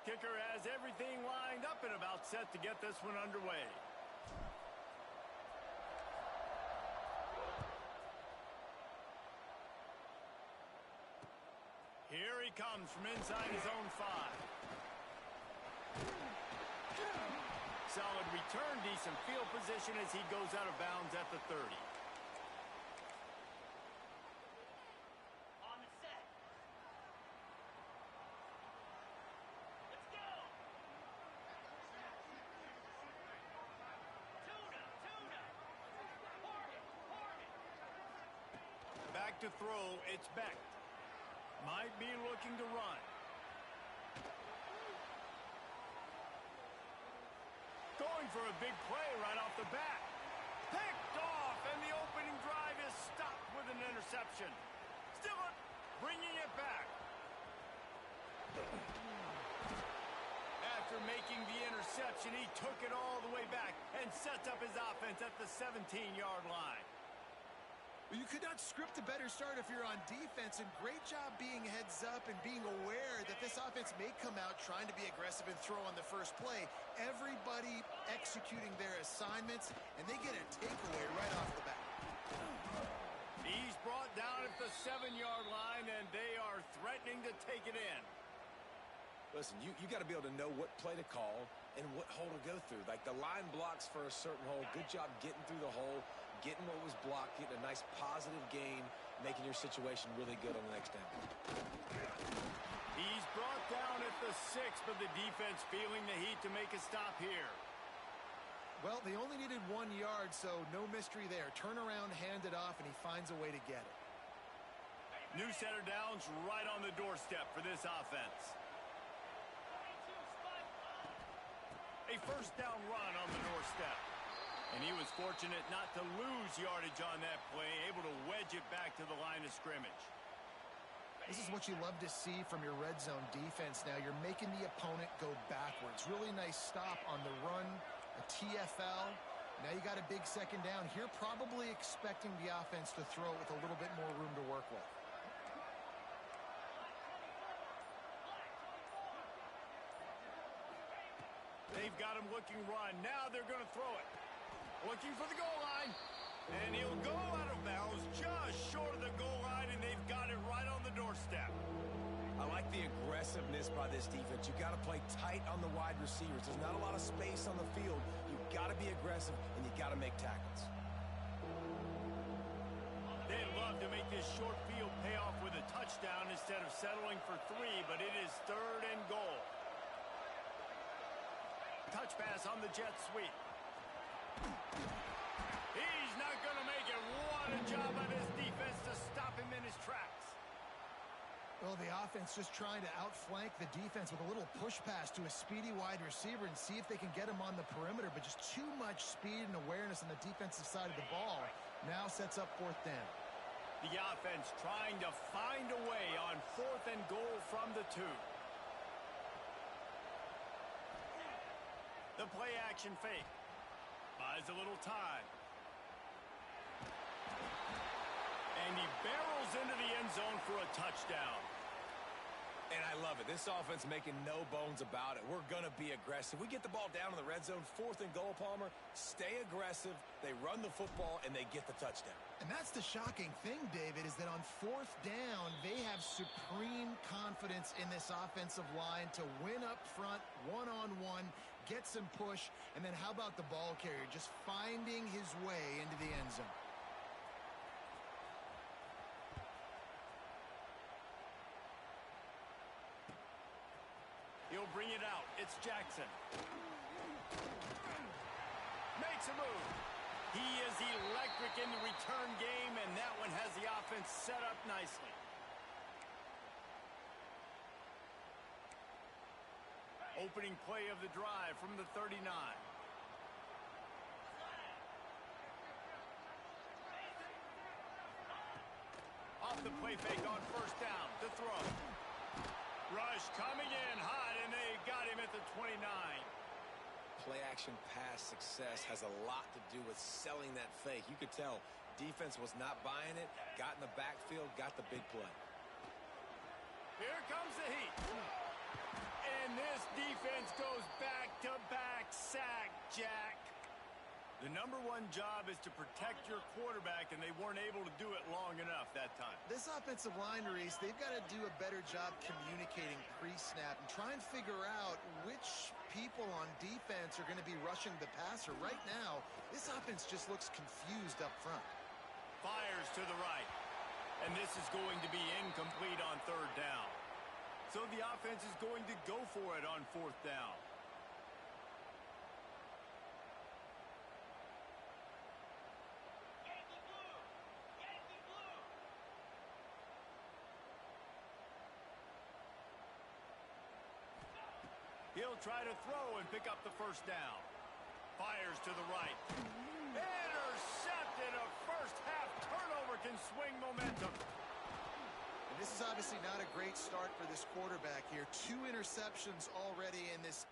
Kicker has everything lined up and about set to get this one underway. Here he comes from inside his own 5. Solid return, decent field position as he goes out of bounds at the 30. Back to throw, it's Beck. Might be looking to run. Going for a big play right off the bat. Picked off, and the opening drive is stopped with an interception. Still bringing it back. After making the interception, he took it all the way back and sets up his offense at the 17-yard line. You could not script a better start if you're on defense, and great job being heads up and being aware that this offense may come out trying to be aggressive and throw on the first play. Everybody executing their assignments, and they get a takeaway right off the bat. He's brought down at the 7-yard line, and they are threatening to take it in. Listen, you got to be able to know what play to call and what hole to go through. Like the line blocks for a certain hole. Good job getting through the hole, getting what was blocked, getting a nice positive gain, making your situation really good on the next down. He's brought down at the 6, but the defense feeling the heat to make a stop here. Well, they only needed 1 yard, so no mystery there. Turn around, hand it off, and he finds a way to get it. New center downs right on the doorstep for this offense. A first down run on the doorstep. And he was fortunate not to lose yardage on that play, able to wedge it back to the line of scrimmage. This is what you love to see from your red zone defense now. You're making the opponent go backwards. Really nice stop on the run, a TFL. Now you got a big second down here, probably expecting the offense to throw with a little bit more room to work with. They've got him looking run. Now they're going to throw it. Looking for the goal line. And he'll go out of bounds just short of the goal line, and they've got it right on the doorstep. I like the aggressiveness by this defense. You got to play tight on the wide receivers. There's not a lot of space on the field. You got to be aggressive, and you got to make tackles. They'd love to make this short field pay off with a touchdown instead of settling for 3, but it is 3rd and goal. Touch pass on the jet sweep. He's not going to make it. What a job by this defense to stop him in his tracks. Well, the offense just trying to outflank the defense with a little push pass to a speedy wide receiver and see if they can get him on the perimeter, but just too much speed and awareness on the defensive side of the ball. Now sets up 4th down. The offense trying to find a way on 4th and goal from the 2. The play action fake. Buys a little time. And he barrels into the end zone for a touchdown. And I love it. This offense making no bones about it. We're going to be aggressive. We get the ball down in the red zone, 4th and goal, Palmer. Stay aggressive. They run the football, and they get the touchdown. And that's the shocking thing, David, is that on 4th down, they have supreme confidence in this offensive line to win up front, one-on-one, get some push, and then how about the ball carrier just finding his way into the end zone? He'll bring it out. It's Jackson. Makes a move. He is electric in the return game, and that one has the offense set up nicely. Opening play of the drive from the 39. Off the play fake on 1st down. To throw. Rush coming in hot, and they got him at the 29. Play-action pass success has a lot to do with selling that fake. You could tell defense was not buying it, got in the backfield, got the big play. Here comes the heat. and this defense goes back-to-back sack, Jack. The number one job is to protect your quarterback, and they weren't able to do it long enough that time. This offensive line, Reese, they've got to do a better job communicating pre-snap and try and figure out which people on defense are going to be rushing the passer. Right now, this offense just looks confused up front. Fires to the right, and this is going to be incomplete on third down. So the offense is going to go for it on fourth down. He'll try to throw and pick up the first down. Fires to the right. Intercepted. A first-half turnover can swing momentum. And this is obviously not a great start for this quarterback here. 2 interceptions already in this.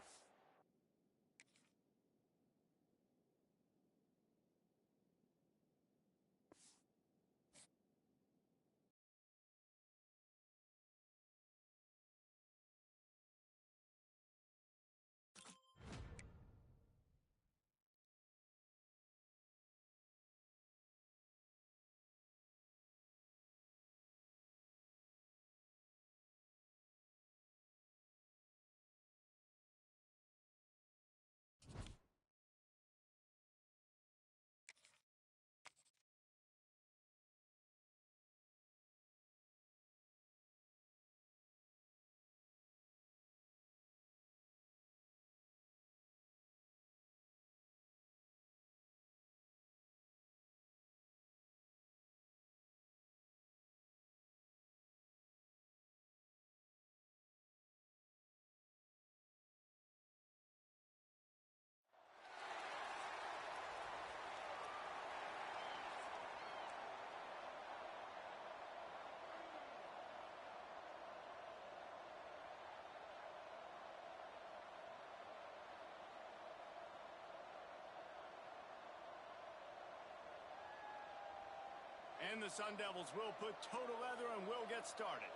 And the Sun Devils will put total leather and will get started.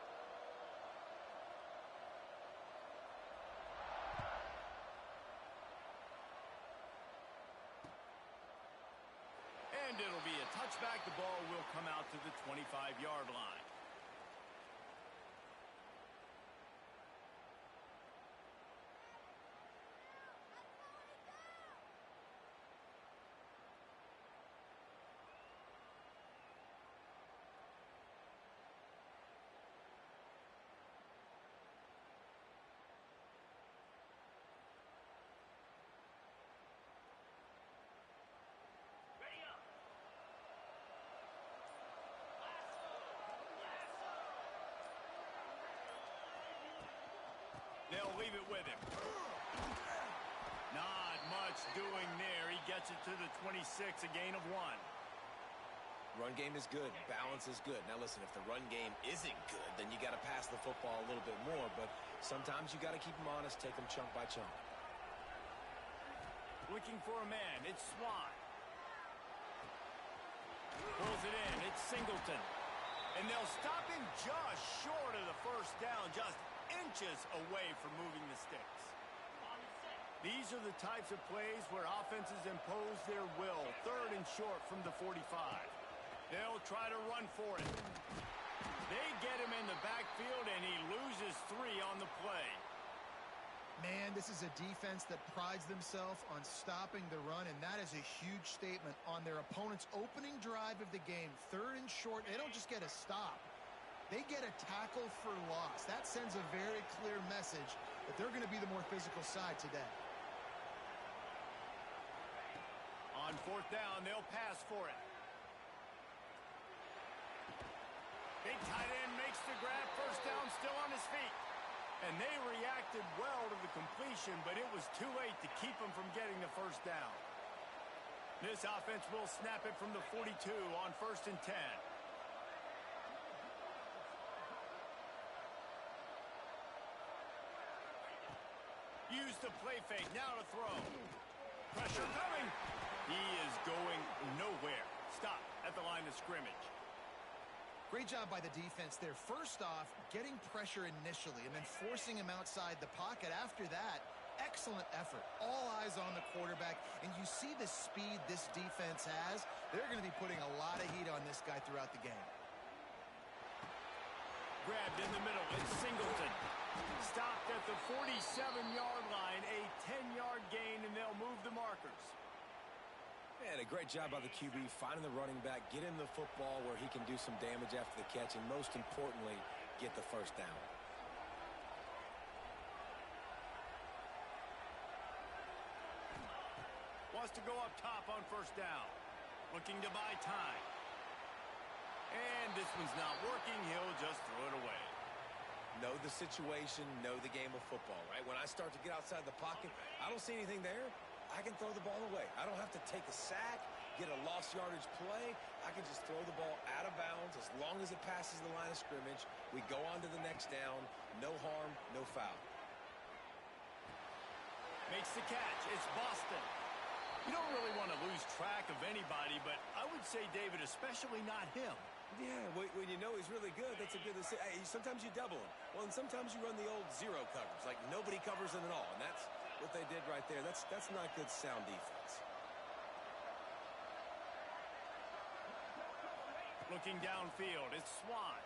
And it'll be a touchback. The ball will come out to the 25-yard line. They'll leave it with him. Not much doing there. He gets it to the 26, a gain of 1. Run game is good. Balance is good. Now listen, if the run game isn't good, then you got to pass the football a little bit more. But sometimes you got to keep them honest, take them chunk by chunk. Looking for a man. It's Swan. Pulls it in. It's Singleton. And they'll stop him just short of the first down, just inches away from moving the sticks. These are the types of plays where offenses impose their will. Third and short from the 45. They'll try to run for it. They get him in the backfield, and he loses 3 on the play. Man, this is a defense that prides themselves on stopping the run, and that is a huge statement on their opponent's opening drive of the game. Third and short, they don't just get a stop. They get a tackle for loss. That sends a very clear message that they're going to be the more physical side today. On fourth down, they'll pass for it. Big tight end makes the grab. First down, still on his feet. And they reacted well to the completion, but it was too late to keep them from getting the first down. This offense will snap it from the 42 on 1st and 10. Use the play fake, now to throw. Pressure coming. He is going nowhere. Stop at the line of scrimmage. Great job by the defense there. First off, getting pressure initially and then forcing him outside the pocket. After that, excellent effort. All eyes on the quarterback, and you see the speed this defense has. They're going to be putting a lot of heat on this guy throughout the game. Grabbed in the middle. It's Singleton. Stopped at the 47-yard line. A 10-yard gain, and they'll move the markers. And a great job by the QB finding the running back, get him the football where he can do some damage after the catch, and most importantly, get the first down. Wants to go up top on first down. Looking to buy time. And this one's not working. He'll just throw it away. Know the situation, know the game of football, right? When I start to get outside the pocket, I don't see anything there. I can throw the ball away. I don't have to take a sack, get a lost yardage play. I can just throw the ball out of bounds as long as it passes the line of scrimmage. We go on to the next down. No harm, no foul. Makes the catch. It's Boston. You don't really want to lose track of anybody, but I would say, David, especially not him. Yeah, when you know he's really good, that's a good thing. Sometimes you double him. Well, and sometimes you run the old zero coverage, like nobody covers him at all, and that's what they did right there. That's not good sound defense. Looking downfield, it's Swan.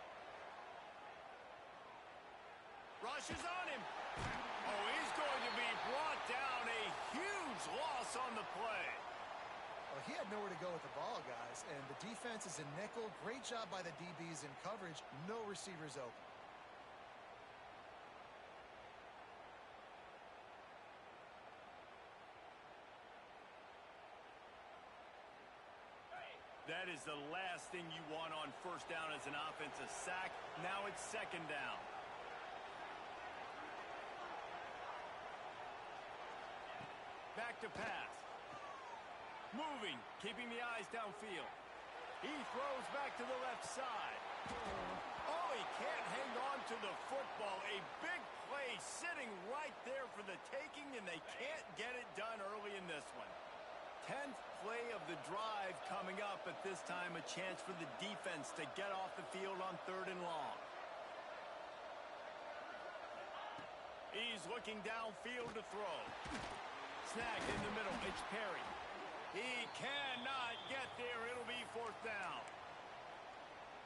Rushes on him. Oh, he's going to be brought down. A huge loss on the play. Well, he had nowhere to go with the ball, guys, and the defense is in nickel. Great job by the DBs in coverage. No receivers open. That is the last thing you want on first down as an offensive sack. Now it's second down. Back to pass. Moving, keeping the eyes downfield. He throws back to the left side. Oh, he can't hang on to the football. A big play sitting right there for the taking, and they can't get it done early in this one. 10th play of the drive coming up. At this time, a chance for the defense to get off the field on 3rd and long. He's looking downfield to throw. Snagged in the middle. It's Perry. He cannot get there. It'll be 4th down.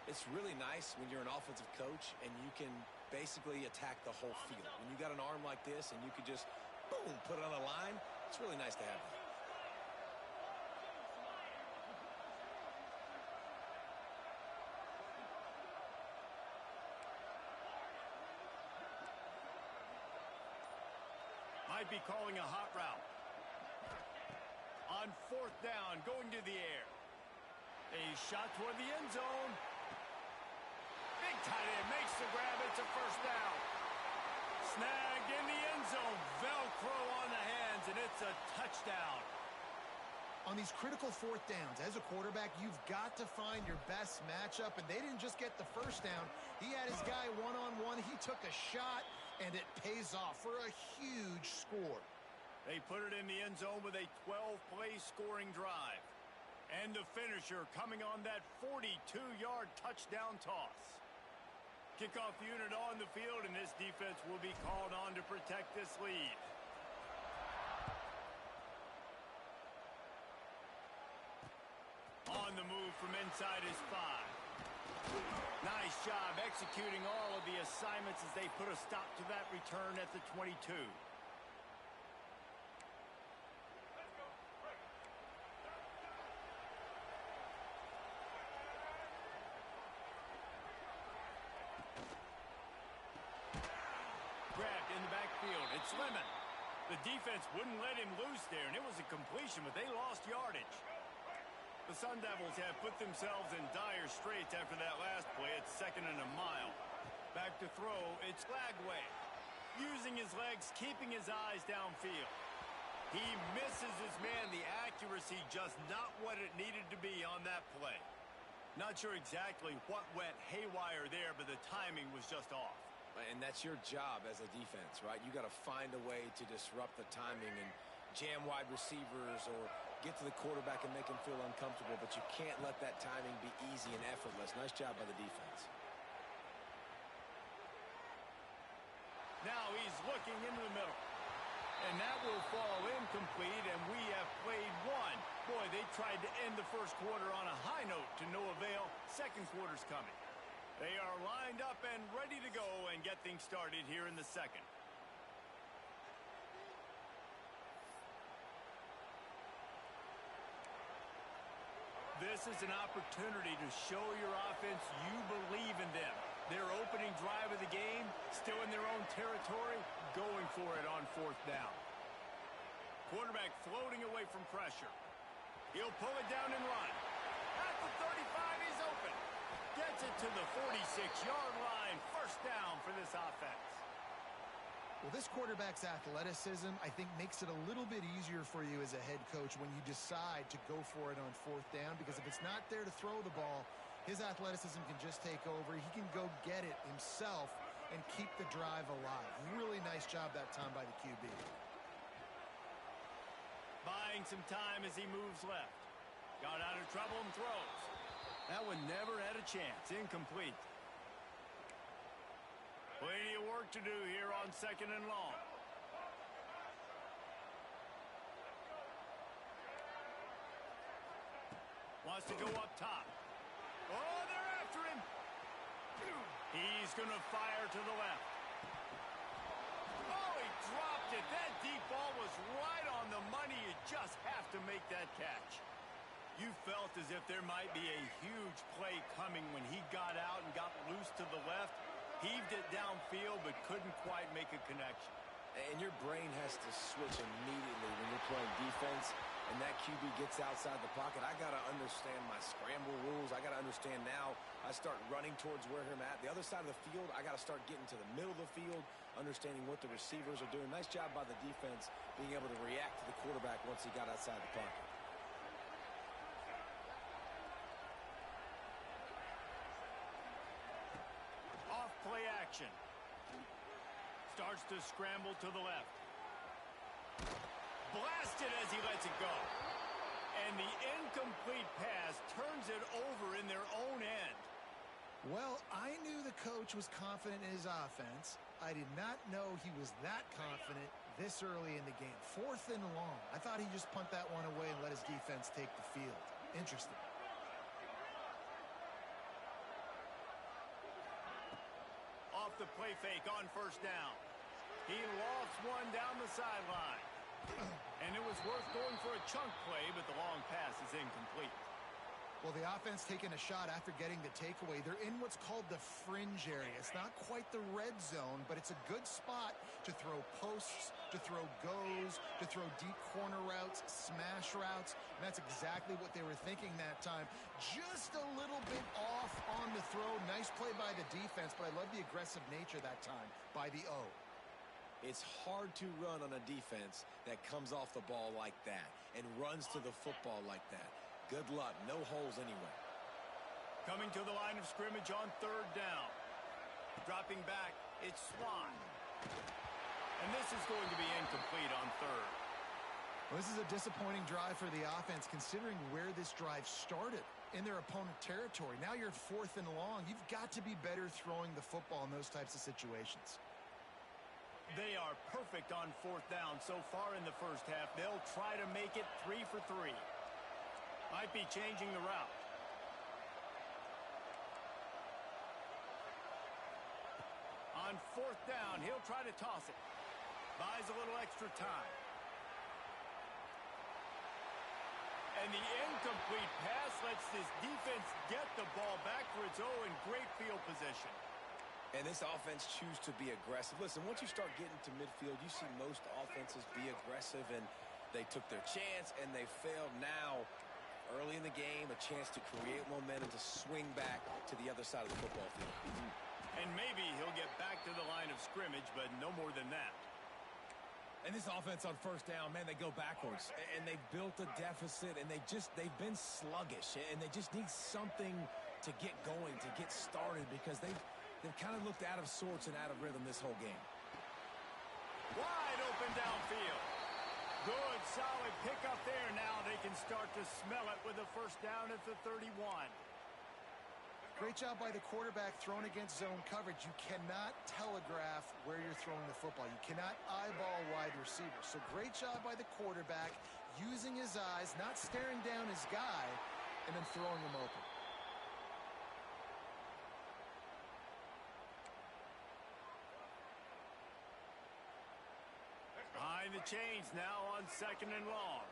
It's really nice when you're an offensive coach and you can basically attack the whole field. When you got an arm like this and you can just, boom, put it on a line, it's really nice to have that. Might be calling a hot route. On 4th down, going to the air. A shot toward the end zone. Big tight end makes the grab. It's a first down. Snagged in the end zone. Velcro on the hands, and it's a touchdown. On these critical 4th downs, as a quarterback, you've got to find your best matchup, and they didn't just get the first down. He had his guy one-on-one. He took a shot, and it pays off for a huge score. They put it in the end zone with a 12-play scoring drive. And the finisher coming on that 42-yard touchdown toss. Kickoff unit on the field, and this defense will be called on to protect this lead. On the move from inside his 5. Nice job executing all of the assignments as they put a stop to that return at the 22. Grabbed in the backfield. It's Lemon. The defense wouldn't let him loose there, and it was a completion, but they lost yardage. The Sun Devils have put themselves in dire straits after that last play. It's 2nd and a mile. Back to throw. It's Lagway. Using his legs, keeping his eyes downfield. He misses his man. The accuracy just not what it needed to be on that play. Not sure exactly what went haywire there, but the timing was just off. And that's your job as a defense, right? You got to find a way to disrupt the timing and jam wide receivers or get to the quarterback and make him feel uncomfortable, but you can't let that timing be easy and effortless. Nice job by the defense. Now he's looking into the middle. And that will fall incomplete, and we have played one. Boy, they tried to end the first quarter on a high note to no avail. Second quarter's coming. They are lined up and ready to go and get things started here in the second. This is an opportunity to show your offense you believe in them. Their opening drive of the game, still in their own territory, going for it on fourth down. Quarterback floating away from pressure. He'll pull it down and run. At the 35, he's open. Gets it to the 46-yard line. First down for this offense. Well, this quarterback's athleticism, I think, makes it a little bit easier for you as a head coach when you decide to go for it on fourth down, because if it's not there to throw the ball, his athleticism can just take over. He can go get it himself and keep the drive alive. Really nice job that time by the QB. Buying some time as he moves left. Got out of trouble and throws. That one never had a chance. Incomplete. Plenty of work to do here on second and long. Wants to go up top. Oh, they're after him. He's going to fire to the left. Oh, he dropped it. That deep ball was right on the money. You just have to make that catch. You felt as if there might be a huge play coming when he got out and got loose to the left. Heaved it downfield, but couldn't quite make a connection. And your brain has to switch immediately when you're playing defense and that QB gets outside the pocket. I got to understand my scramble rules. I got to understand now I start running towards where I'm at. The other side of the field, I got to start getting to the middle of the field, understanding what the receivers are doing. Nice job by the defense being able to react to the quarterback once he got outside the pocket. Play action. Starts to scramble to the left. Blasted as he lets it go. And the incomplete pass turns it over in their own end. Well, I knew the coach was confident in his offense. I did not know he was that confident this early in the game. Fourth and long. I thought he'd just punt that one away and let his defense take the field. Interesting. Off the play fake on first down. He lofts one down the sideline. And it was worth going for a chunk play, but the long pass is incomplete. Well, the offense taking a shot after getting the takeaway. They're in what's called the fringe area. It's not quite the red zone, but it's a good spot to throw posts, to throw goes, to throw deep corner routes, smash routes. And that's exactly what they were thinking that time. Just a little bit off on the throw. Nice play by the defense, but I love the aggressive nature that time by the O. It's hard to run on a defense that comes off the ball like that and runs to the football like that. Good luck. No holes anyway. Coming to the line of scrimmage on third down. Dropping back, it's Swan. And this is going to be incomplete on third. Well, this is a disappointing drive for the offense considering where this drive started in their opponent territory. Now you're fourth and long. You've got to be better throwing the football in those types of situations. They are perfect on fourth down so far in the first half. They'll try to make it 3 for 3. Might be changing the route. On fourth down, he'll try to toss it. Buys a little extra time. And the incomplete pass lets this defense get the ball back for its own in great field position. And this offense choose to be aggressive. Listen, once you start getting to midfield, you see most offenses be aggressive, and they took their chance, and they failed. Now, early in the game, a chance to create momentum to swing back to the other side of the football field. And maybe he'll get back to the line of scrimmage, but no more than that. And this offense on first down, man, they go backwards. And they've built a deficit, and they've been sluggish. And they just need something to get going, to get started, because they've kind of looked out of sorts and out of rhythm this whole game. Wide open downfield. Good, solid pickup there. Now they can start to smell it with a first down at the 31. Great job by the quarterback throwing against zone coverage. You cannot telegraph where you're throwing the football. You cannot eyeball wide receivers. So great job by the quarterback using his eyes, not staring down his guy, and then throwing him open. Behind the chains now on 2nd and long.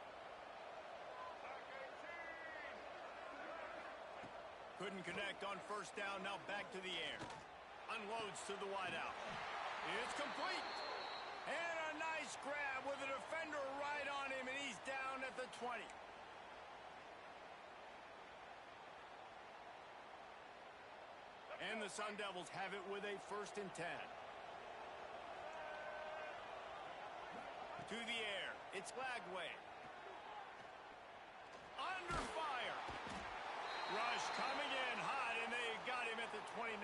Couldn't connect on first down, now back to the air. Unloads to the wideout. It's complete. And a nice grab with a defender right on him, and he's down at the 20. And the Sun Devils have it with a 1st and 10. To the air. It's Lagway. Under fire. Rush coming in hot, and they got him at the 29.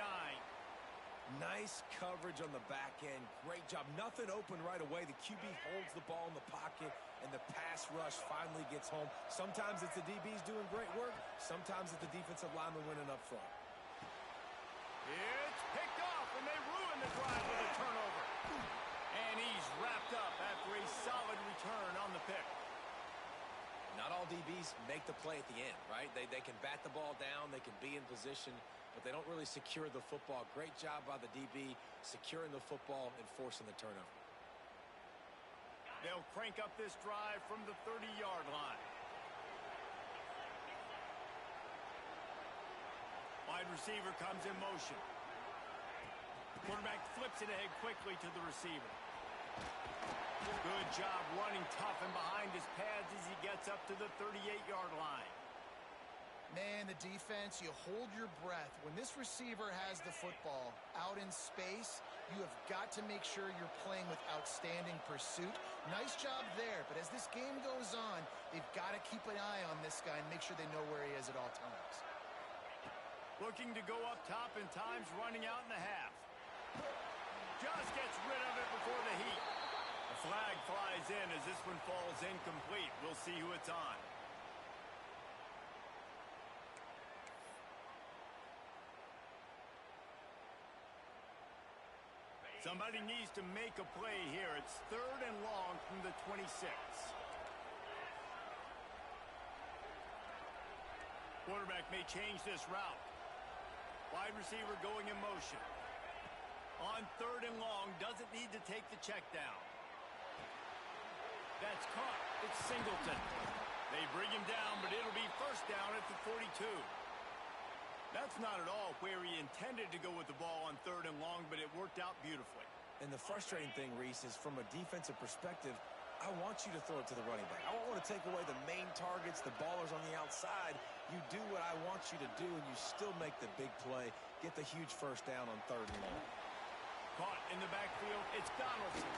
Nice coverage on the back end. Great job. Nothing open right away. The QB holds the ball in the pocket, and the pass rush finally gets home. Sometimes it's the DBs doing great work. Sometimes it's the defensive lineman winning up front. It's picked off, and they ruin the drive with a turnover. And he's wrapped up after a solid return on the pick. Not all DBs make the play at the end, right? They can bat the ball down, they can be in position, but they don't really secure the football. Great job by the DB securing the football and forcing the turnover. They'll crank up this drive from the 30-yard line. Wide receiver comes in motion. Quarterback flips it ahead quickly to the receiver. Good job running tough and behind his pads as he gets up to the 38-yard line. Man, the defense, you hold your breath. When this receiver has the football out in space, you have got to make sure you're playing with outstanding pursuit. Nice job there, but as this game goes on, they've got to keep an eye on this guy and make sure they know where he is at all times. Looking to go up top and time's running out in the half. Just gets rid of it before the heat. The flag flies in as this one falls incomplete. We'll see who it's on. Somebody needs to make a play here. It's 3rd and long from the 26. Quarterback may change this route. Wide receiver going in motion. On 3rd and long, doesn't need to take the check down. That's caught. It's Singleton. They bring him down, but it'll be first down at the 42. That's not at all where he intended to go with the ball on 3rd and long, but it worked out beautifully. And the frustrating thing, Reese, is from a defensive perspective, I want you to throw it to the running back. I don't want to take away the main targets, the ballers on the outside. You do what I want you to do, and you still make the big play, get the huge first down on 3rd and long. Caught in the backfield, it's Donaldson.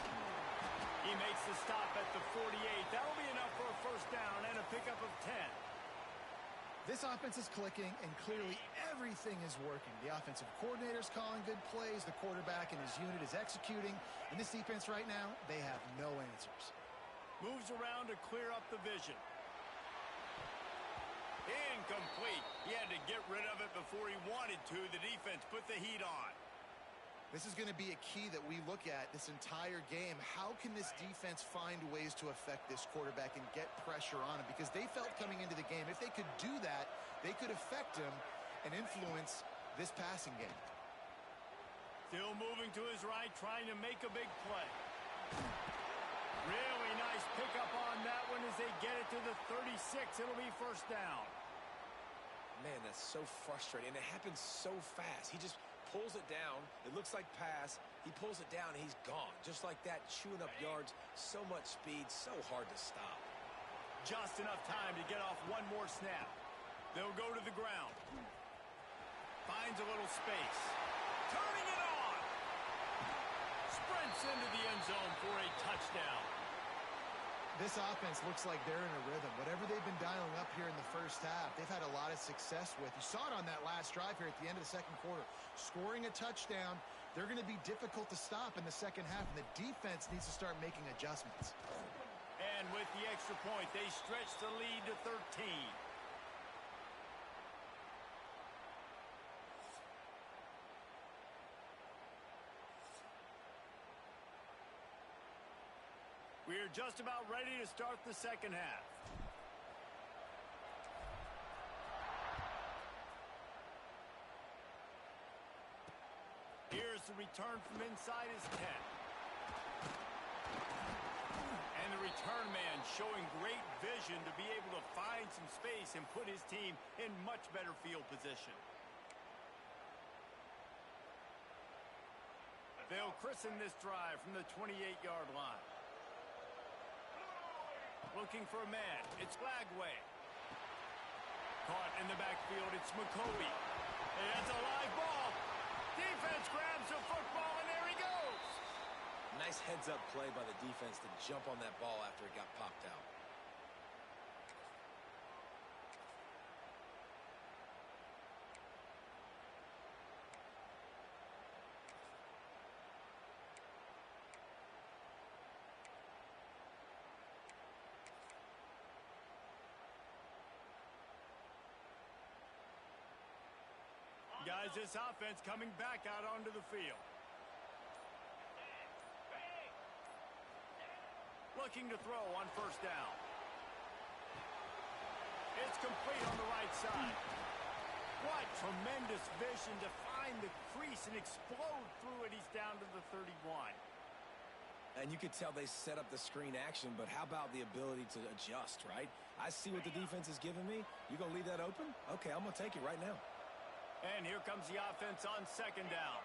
He makes the stop at the 48. That'll be enough for a first down and a pickup of 10. This offense is clicking, and clearly everything is working. The offensive coordinator's calling good plays. The quarterback and his unit is executing. And this defense right now, they have no answers. Moves around to clear up the vision. Incomplete. He had to get rid of it before he wanted to. The defense put the heat on. This is going to be a key that we look at this entire game. How can this defense find ways to affect this quarterback and get pressure on him? Because they felt coming into the game, if they could do that, they could affect him and influence this passing game. Still moving to his right, trying to make a big play. Really nice pickup on that one as they get it to the 36. It'll be first down. Man, that's so frustrating. And it happens so fast. He just pulls it down. It looks like pass. He pulls it down, and he's gone. Just like that, chewing up yards. So much speed, so hard to stop. Just enough time to get off one more snap. They'll go to the ground. Finds a little space. Turning it on. Sprints into the end zone for a touchdown. This offense looks like they're in a rhythm. Whatever they've been dialing up here in the first half, they've had a lot of success with. You saw it on that last drive here at the end of the second quarter. Scoring a touchdown, they're going to be difficult to stop in the second half, and the defense needs to start making adjustments. And And with the extra point, they stretch the lead to 13. We are just about ready to start the second half. Here's the return from inside his 10. And the return man showing great vision to be able to find some space and put his team in much better field position. They'll christen this drive from the 28-yard line. Looking for a man. It's Lagway. Caught in the backfield. It's McCoby. And that's a live ball. Defense grabs the football, and there he goes. Nice heads-up play by the defense to jump on that ball after it got popped out. Guys, this offense coming back out onto the field. Looking to throw on first down. It's complete on the right side. What tremendous vision to find the crease and explode through it. He's down to the 31. And you could tell they set up the screen action, but how about the ability to adjust, right? I see what the defense is giving me. You going to leave that open? Okay, I'm going to take it right now. And here comes the offense on second down.